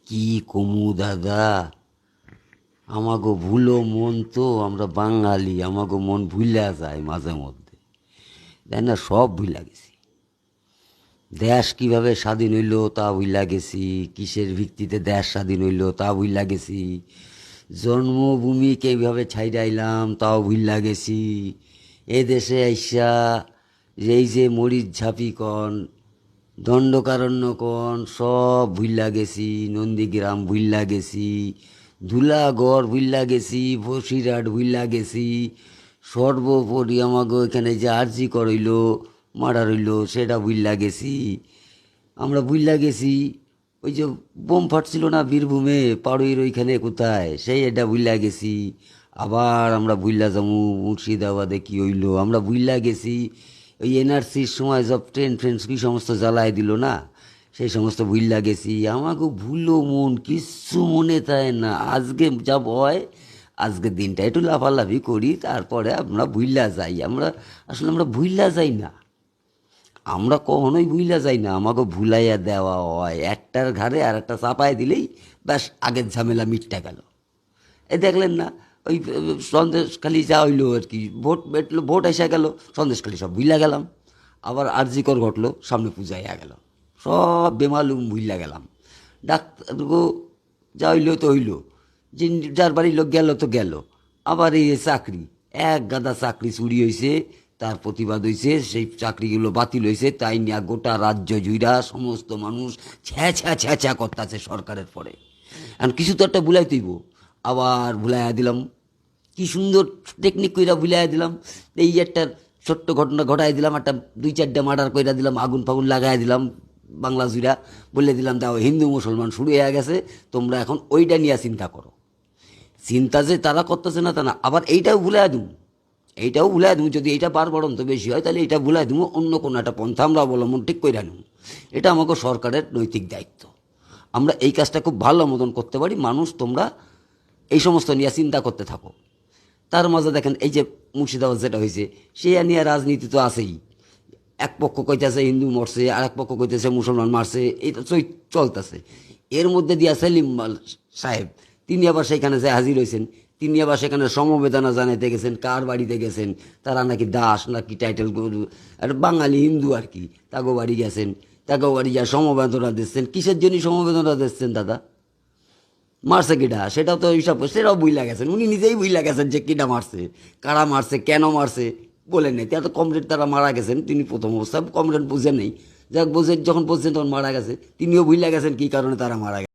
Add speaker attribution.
Speaker 1: কি কমু দাদা, আমাগো ভুলো মন তো, আমরা বাঙালি, আমাগো মন ভুলা যায় মাঝে মধ্যে, তাই না? সব ভুলা গেছি। দেশ কিভাবে স্বাধীন হইল তা ভুলা গেছি, কিসের ভিত্তিতে দেশ স্বাধীন হইল তা ভুলা গেছি, জন্মভূমি কিভাবে ছাইড়াইলাম তাও ভুলা গেছি। এ দেশে আইসা এই যে মরিচ ঝাঁপি কন, দণ্ডকারণ্য কন, সব ভুইল্লা গেছি। নন্দীগ্রাম ভুইল্লা গেছি, ধুলাগড় ভুইল্লা গেছি, বসিরহাট ভুইল্লা গেছি। সর্বোপরি আমাকে এখানে যে আর্জি করইল, মারা রইল, সেটা ভুইল্লা গেছি। আমরা ভুইল্লা গেছি ওই যে বোম ফাটছিল না বীরভূমে, পাড়ুইয়ের ওইখানে কোথায়, সেই এটা ভুইল্লা গেছি। আবার আমরা ভুইল্লা যাবো মুর্শিদাবাদে কী হইলো, আমরা ভুইল্লা গেছি। ওই এনআরসির সময় সব ট্রেন ফ্রেন্স কি সমস্ত জ্বালায় দিল না, সেই সমস্ত ভুইল্লা গেছি। আমাকে ভুলো মন কিচ্ছু মনে থাকে না। আজকে যা ভয়, আজকের দিনটা একটু লাফালাফি করি, তারপরে আমরা ভুইল্লা যাই। আমরা ভুইল্লা যাই না, আমরা কখনোই ভুইলা যাই না। আমাকে ভুলাইয়া দেওয়া হয়, একটার ঘাড়ে আর একটা চাপায় দিলেই ব্যাস আগের ঝামেলা মিটটা গেল। এই দেখলেন না, ওই সন্দেশখালি যা হইলো আর কি, ভোট বেটলো, ভোট এসে গেল, সন্দেশখালি সব ভুইলা গেলাম। আবার আরজিকর ঘটলো, সামনে পূজাইয়া গেল, সব বেমালুম ভুইলা গেলাম। ডাক্তার গো যা হইলো তো হইলো, যে যার বাড়ির লোক গেল তো গেল। আবার এই চাকরি, এক গাদা চাকরি চুরি হয়েছে, তার প্রতিবাদ হয়েছে, সেই চাকরিগুলো বাতিল হয়েছে, তাই নিয়ে গোটা রাজ্য জুইরা সমস্ত মানুষ ছ্যা ছ্যা ছ্যা ছ্যা করতেছে সরকারের পরে। এখন কিছু তো একটা ভুলাই তৈব, আবার ভুলাইয়া দিলাম। কি সুন্দর টেকনিক কইরা ভুলাইয়া দিলাম। এই একটা ছোট্ট ঘটনা ঘটাই দিলাম, একটা দুই চারটা মার্ডার কইরা দিলাম, আগুন ফাগুন লাগাই দিলাম বাংলা জুইরা, বলে দিলাম দাও হিন্দু মুসলমান শুরু হয়ে গেছে, তোমরা এখন ওইটা নিয়ে চিন্তা করো। চিন্তা যে তারা করতেছে না তা না, আবার এইটাও ভুলাই দিম, এইটাও ভুলাই দেবো। যদি এইটা বাড়ন্ত বেশি হয় তাহলে এটা ভুলাই দেবো, অন্য কোনো একটা পন্থা আমরা অবলম্বন ঠিক করে নেব। এটা আমাকে সরকারের নৈতিক দায়িত্ব। আমরা এই কাজটা খুব ভালো মতন করতে পারি। মানুষ তোমরা এই সমস্ত নিয়ে চিন্তা করতে থাকো। তার মাঝে দেখেন এই যে মুর্শিদাবাদ যেটা হয়েছে, সে নিয়ে রাজনীতি তো আছেই। এক পক্ষ কইতেছে হিন্দু মরছে, আর এক পক্ষ কইতেছে মুসলমান মারছে, এটা চলতেছে। এর মধ্যে দিয়া সেলিম সাহেব, তিনি আবার সেখানে যে হাজির হয়েছেন, তিনি আবার সেখানে সমবেদনা জানাইতে গেছেন। কার বাড়িতে গেছেন? তারা নাকি দাস নাকি টাইটেল, আর বাঙালি হিন্দু আর কি, তাগো বাড়ি গেছেন। তাগো বাড়ি যা সমবেদনা দিচ্ছেন, কিসের জন্য সমবেদনা দিচ্ছেন দাদা? মারছে কিটা সেটাও তো হিসাব, সেটাও বুঝলা গেছেন, উনি নিজেই বুঝলা গেছেন যে কিটা মারছে, কারা মারছে, কেন মারছে বলেন নাই। তো কমরেড তারা মারা গেছেন, তিনি প্রথম অবস্থা কমরেড বুঝেন নেই, যাক বুঝে যখন বুঝছেন তখন মারা গেছে, তিনিও বুঝলা গেছেন কী কারণে তারা মারা গেছে।